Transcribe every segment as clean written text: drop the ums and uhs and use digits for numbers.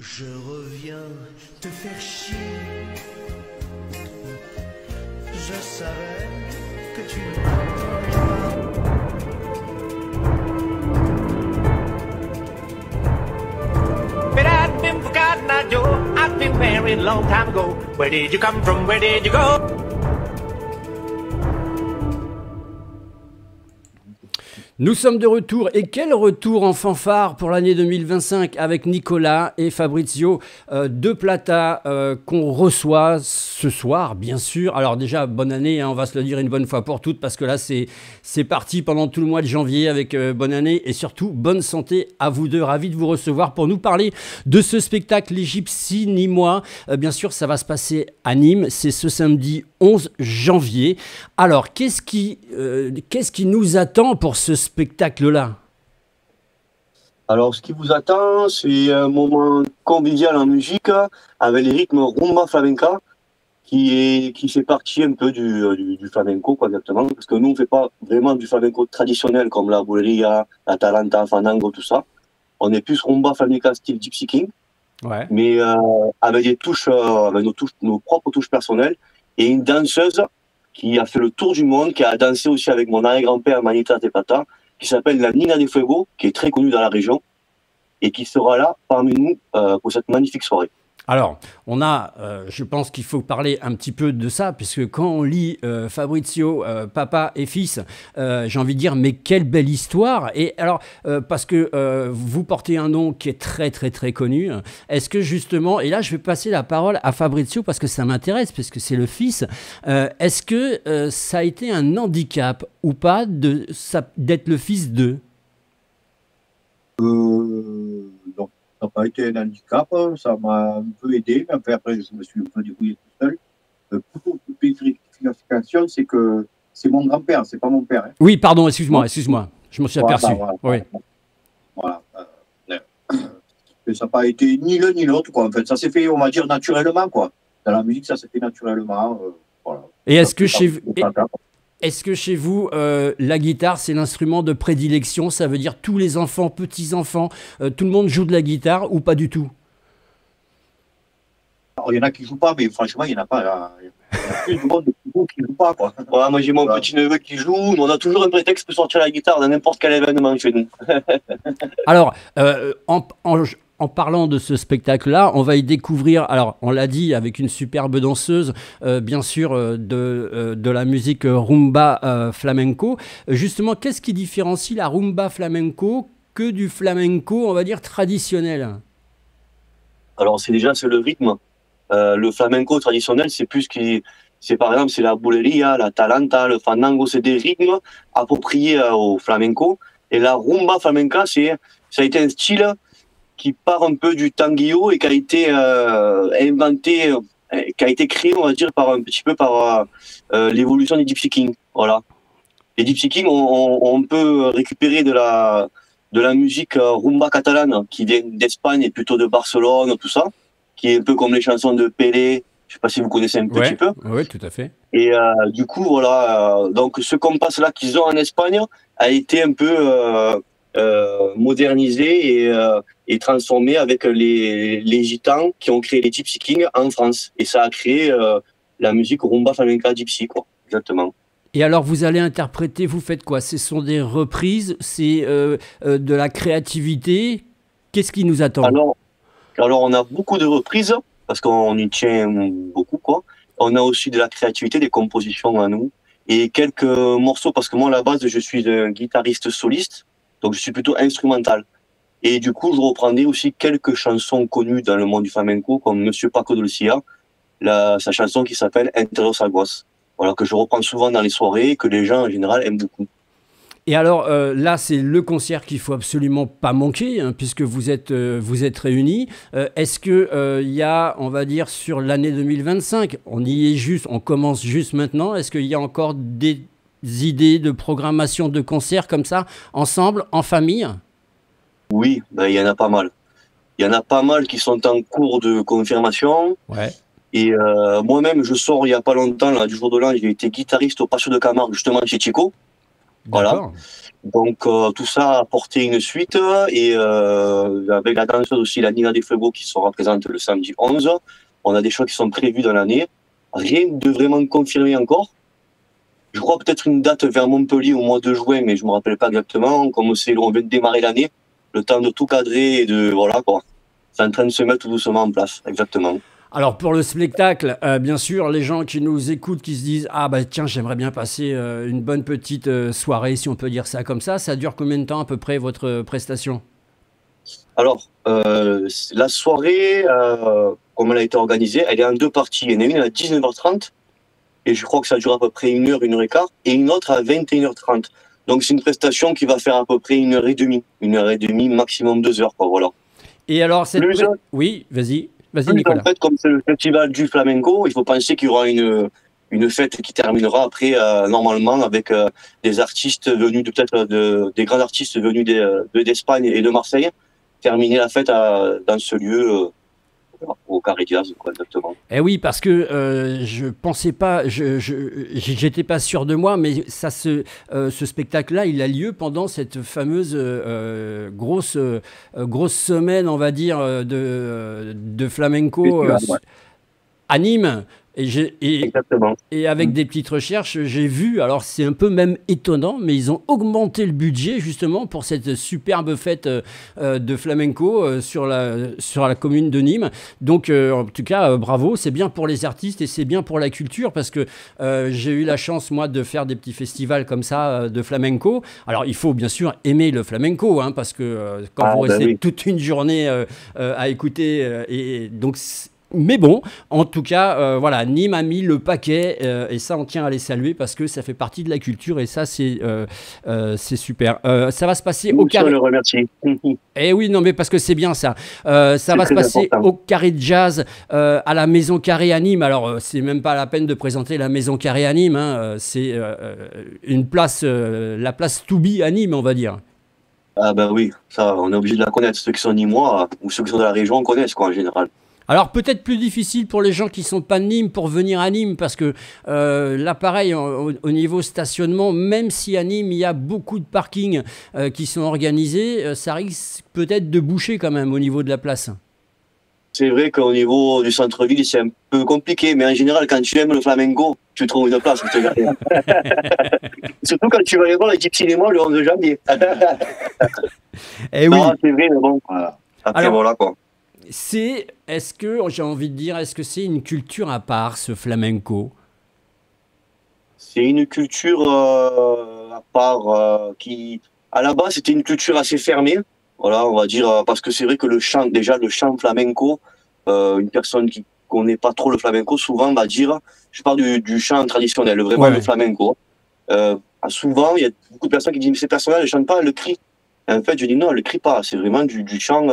Je reviens te faire chier. Je savais que tu m'aimerais pas. But I've been forgotten, now, Joe. I've been married a long time ago. Where did you come from? Where did you go? Nous sommes de retour, et quel retour en fanfare pour l'année 2025 avec Nicolas et Fabrizio de Plata qu'on reçoit ce soir, bien sûr. Alors déjà, bonne année, hein, on va se le dire une bonne fois pour toutes, parce que là, c'est parti pendant tout le mois de janvier avec bonne année, et surtout, bonne santé à vous deux. Ravi de vous recevoir pour nous parler de ce spectacle, Les Gypsies Nîmois. Bien sûr, ça va se passer à Nîmes, c'est ce samedi 11 janvier. Alors, qu'est-ce qui nous attend pour ce spectacle-là? Alors, ce qui vous attend, c'est un moment convivial en musique avec les rythmes rumba flamenca qui fait partie un peu du flamenco, quoi, exactement. Parce que nous, on fait pas vraiment du flamenco traditionnel comme la boleria, la talanta, fandango, tout ça. On est plus rumba flamenca style Gypsy King, Ouais. mais avec des touches, avec nos propres touches personnelles, et une danseuse qui a fait le tour du monde, qui a dansé aussi avec mon arrière-grand-père Manita Tepata, qui s'appelle la Nina de Fuego, qui est très connue dans la région, et qui sera là parmi nous pour cette magnifique soirée. Alors, je pense qu'il faut parler un petit peu de ça, puisque quand on lit Fabrizio, papa et fils, j'ai envie de dire, mais quelle belle histoire. Et alors, parce que vous portez un nom qui est très, très, très connu, est-ce que justement, et là, je vais passer la parole à Fabrizio, parce que ça m'intéresse, parce que c'est le fils, est-ce que ça a été un handicap ou pas d'être le fils d'eux? Non, ça n'a pas été un handicap, ça m'a un peu aidé, mais après je me suis un peu débrouillé tout seul. Pour petite rectification, c'est que c'est mon grand-père, c'est pas mon père. Hein. Oui, pardon, excuse-moi, je m'en suis aperçu. Oui. Voilà. Mais ça n'a pas été ni l'un ni l'autre, quoi. En fait, ça s'est fait, on va dire, naturellement, quoi. Dans la musique, ça s'est fait naturellement. Voilà. Et est-ce que chez vous, la guitare, c'est l'instrument de prédilection? Ça veut dire tous les enfants, petits-enfants, tout le monde joue de la guitare ou pas du tout? Alors, il y en a qui ne jouent pas, mais franchement, il n'y en a pas. Il y a plus de monde qui ne joue pas, quoi. Ouais, moi, j'ai mon petit neveu qui joue. On a toujours un prétexte pour sortir la guitare dans n'importe quel événement chez nous. Alors, en parlant de ce spectacle-là, on va y découvrir, alors on l'a dit, avec une superbe danseuse, bien sûr, de la musique rumba flamenco. Justement, qu'est-ce qui différencie la rumba flamenco que du flamenco, on va dire, traditionnel? Alors, c'est le rythme. Le flamenco traditionnel, c'est par exemple, c'est la boleria, la talanta, le fandango, c'est des rythmes appropriés au flamenco. Et la rumba flamenca, ça a été un style qui part un peu du tanguillo et qui a été inventé, qui a été créé, on va dire, par l'évolution des Gypsy Kings. Voilà. Les Gypsy Kings, on peut récupérer de la musique rumba catalane qui vient d'Espagne et plutôt de Barcelone, tout ça, qui est un peu comme les chansons de Pelé. Je sais pas si vous connaissez un petit peu. Oui, tout à fait. Et du coup, voilà, donc ce compas-là qu'ils ont en Espagne a été un peu modernisé et transformé avec les gitans qui ont créé les Gypsy Kings en France. Et ça a créé la musique rumba flamenca gypsy, quoi, exactement. Et alors, vous allez interpréter, vous faites quoi? Ce sont des reprises, c'est de la créativité. Qu'est-ce qui nous attend? Alors, on a beaucoup de reprises, parce qu'on y tient beaucoup, quoi. On a aussi de la créativité, des compositions à nous, et quelques morceaux, parce que moi, à la base, je suis un guitariste soliste, donc je suis plutôt instrumental. Et du coup, je reprendrai aussi quelques chansons connues dans le monde du flamenco, comme Monsieur Paco de Lucia, sa chanson qui s'appelle Entre Aguas. Voilà, que je reprends souvent dans les soirées et que les gens, en général, aiment beaucoup. Et alors, là, c'est le concert qu'il ne faut absolument pas manquer, hein, puisque vous êtes réunis. Est-ce qu'il y a, on va dire, sur l'année 2025, on commence juste maintenant, est-ce qu'il y a encore des idées de programmation de concerts comme ça, ensemble, en famille? Oui, il y en a pas mal. Il y en a pas mal qui sont en cours de confirmation. Ouais. Et moi-même, je sors il n'y a pas longtemps, là, du jour de l'an, j'ai été guitariste au Patio de Camargue, justement chez Chico. Voilà. D'accord. Donc tout ça a apporté une suite et avec la danseuse aussi, la Nina des Fuego qui sera présente le samedi 11. On a des choses qui sont prévues dans l'année. Rien de vraiment confirmé encore. Je crois peut-être une date vers Montpellier au mois de juin, mais je me rappelle pas exactement. Comme on vient de démarrer l'année, le temps de tout cadrer et de voilà quoi. C'est en train de se mettre tout doucement en place, exactement. Alors pour le spectacle, bien sûr, les gens qui nous écoutent, qui se disent ah bah tiens j'aimerais bien passer une bonne petite soirée, si on peut dire ça comme ça dure combien de temps à peu près votre prestation? Alors, la soirée, comme elle a été organisée, elle est en deux parties. Il y en a une à 19h30, et je crois que ça dure à peu près 1 heure et quart, et une autre à 21h30. Donc c'est une prestation qui va faire à peu près 1 heure et demie, 1 heure et demie, maximum 2 heures, quoi, voilà. Et alors cette... Plus, Oui, vas-y plus, Nicolas. en fait, comme c'est le festival du flamenco, il faut penser qu'il y aura une fête qui terminera après, normalement, avec des artistes venus des grands artistes venus d'Espagne et de Marseille, terminer la fête dans ce lieu, au Carré Diaz, quoi, exactement. Eh oui, parce que je pensais pas, j'étais pas sûr de moi, mais ce spectacle-là, il a lieu pendant cette fameuse grosse semaine, on va dire, de flamenco Ouais. à Nîmes. Exactement. Et avec des petites recherches, j'ai vu, alors c'est un peu même étonnant, mais ils ont augmenté le budget justement pour cette superbe fête de flamenco sur la commune de Nîmes. Donc en tout cas, bravo, c'est bien pour les artistes et c'est bien pour la culture parce que j'ai eu la chance moi de faire des petits festivals comme ça de flamenco. Alors il faut bien sûr aimer le flamenco, hein, parce que quand vous restez toute une journée à écouter, et donc... Mais bon, en tout cas, voilà, Nîmes a mis le paquet et ça, on tient à les saluer parce que ça fait partie de la culture et ça, c'est super. Ça va se passer au Carré. Je le remercie. Eh oui, non, mais parce que c'est bien ça. Ça va se passer au Carré de Jazz, à la Maison Carré à Nîmes. Alors, c'est même pas la peine de présenter la Maison Carré à Nîmes. Hein. C'est une place, la place Toubi à Nîmes, on va dire. Ah ben oui, ça, on est obligé de la connaître. Ceux qui sont nîmois ou ceux qui sont de la région connaissent, quoi, en général. Alors peut-être plus difficile pour les gens qui ne sont pas de Nîmes pour venir à Nîmes parce que là pareil au niveau stationnement, même si à Nîmes il y a beaucoup de parkings qui sont organisés, ça risque peut-être de boucher quand même au niveau de la place. C'est vrai qu'au niveau du centre-ville c'est un peu compliqué, mais en général quand tu aimes le flamenco, tu trouves une place pour te garer. Surtout quand tu vas aller voir les Gypsy Cinéma le 11 janvier. Eh non, oui. c'est vrai, mais bon, voilà. Après alors, voilà quoi. Est-ce que, j'ai envie de dire, est-ce que c'est une culture à part, ce flamenco? C'est une culture à part qui, à la base, c'était une culture assez fermée. Voilà, on va dire, parce que c'est vrai que le chant flamenco, une personne qui connaît pas trop le flamenco, souvent va dire, je parle du chant traditionnel, vraiment le flamenco. Souvent, il y a beaucoup de personnes qui disent, mais ces personnes-là ne chantent pas, elles le crient. En fait, je dis non, elle ne crie pas. C'est vraiment du chant.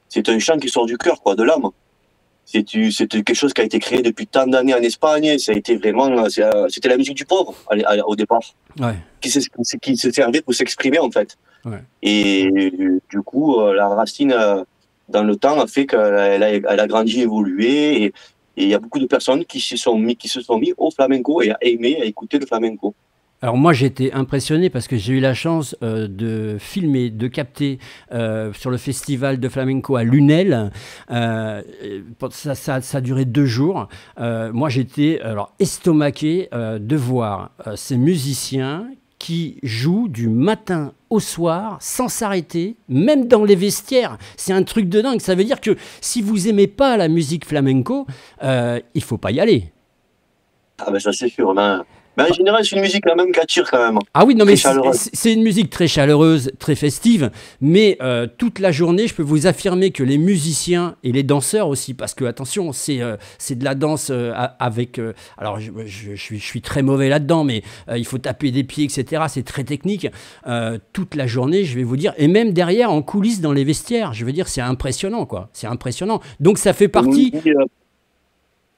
C'est un chant qui sort du cœur, quoi, de l'âme. C'est quelque chose qui a été créé depuis tant d'années en Espagne. Ça a été vraiment. C'était la musique du pauvre au départ, qui se servait pour s'exprimer en fait. Ouais. Et du coup, la racine dans le temps a fait qu'elle a grandi, évolué. Et il y a beaucoup de personnes qui se sont mis au flamenco et à aimer, à écouter le flamenco. Alors moi j'ai été impressionné parce que j'ai eu la chance de filmer, de capter sur le festival de flamenco à Lunel. Ça a duré 2 jours. Moi j'étais estomaqué de voir ces musiciens qui jouent du matin au soir sans s'arrêter, même dans les vestiaires. C'est un truc de dingue. Ça veut dire que si vous aimez pas la musique flamenco, il faut pas y aller. Ah ben ça c'est sûr. Mais en général, c'est une musique quand même qui attire quand même. Ah oui, non mais c'est une musique très chaleureuse, très festive, mais toute la journée, je peux vous affirmer que les musiciens et les danseurs aussi, parce que attention, c'est de la danse avec... alors je suis très mauvais là-dedans, mais il faut taper des pieds, etc. C'est très technique. Toute la journée, je vais vous dire, et même derrière, en coulisses, dans les vestiaires, je veux dire, c'est impressionnant, quoi. C'est impressionnant. Donc ça fait partie...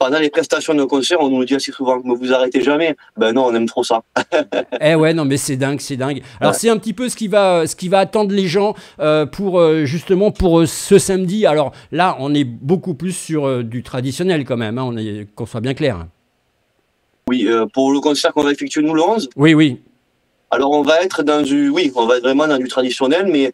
Pendant les prestations de concert, on nous le dit assez souvent, mais vous arrêtez jamais. Ben non, on aime trop ça. Eh ouais, non mais c'est dingue, c'est dingue. Alors c'est un petit peu ce qui va attendre les gens justement pour ce samedi. Alors là, on est beaucoup plus sur du traditionnel quand même, hein, qu'on soit bien clair. Oui, pour le concert qu'on va effectuer nous le 11. Oui. Alors on va être oui, on va être vraiment dans du traditionnel, mais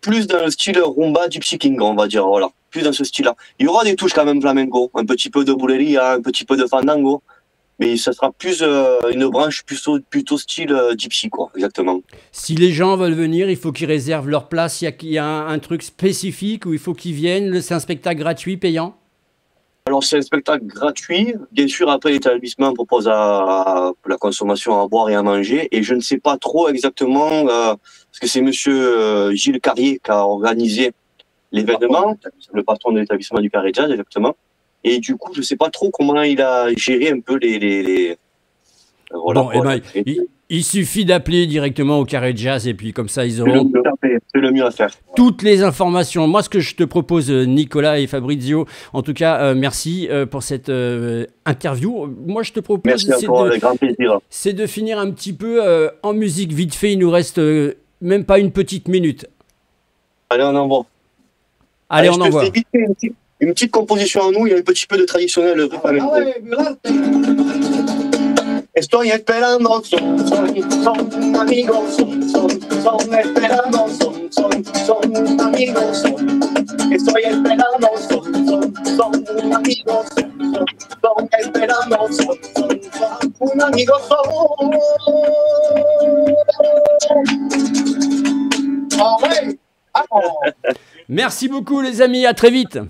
plus dans le style rumba, gypsy king, on va dire, voilà, plus dans ce style-là. Il y aura des touches quand même flamenco, un petit peu de bulería, un petit peu de fandango, mais ça sera plus une branche plutôt style gypsy, quoi, exactement. Si les gens veulent venir, il faut qu'ils réservent leur place. Il y a un truc spécifique où il faut qu'ils viennent. C'est un spectacle gratuit, payant? Alors c'est un spectacle gratuit, bien sûr après l'établissement propose à la consommation à boire et à manger, et je ne sais pas trop exactement, parce que c'est monsieur Gilles Carrier qui a organisé l'événement, le patron de l'établissement du Carré Jazz exactement, et du coup je ne sais pas trop comment il a géré un peu voilà, Bon, eh ben, il suffit d'appeler directement au Carré Jazz et puis comme ça, ils auront c'est le mieux à faire. toutes les informations. Moi, ce que je te propose, Nicolas et Fabrizio, en tout cas, merci pour cette interview. Moi, je te propose, Merci encore, avec grand plaisir. c'est de finir un petit peu en musique vite fait. Il nous reste même pas une petite minute. Allez, on envoie. Allez, on je te envoie. fais vite fait une petite composition à nous, il y a un petit peu de traditionnel flamenco. Estoy esperando son amigos, son esperando, son amigos, estoy esperando, son amigos, son esperando, un amigo son. Merci beaucoup, les amis. À très vite.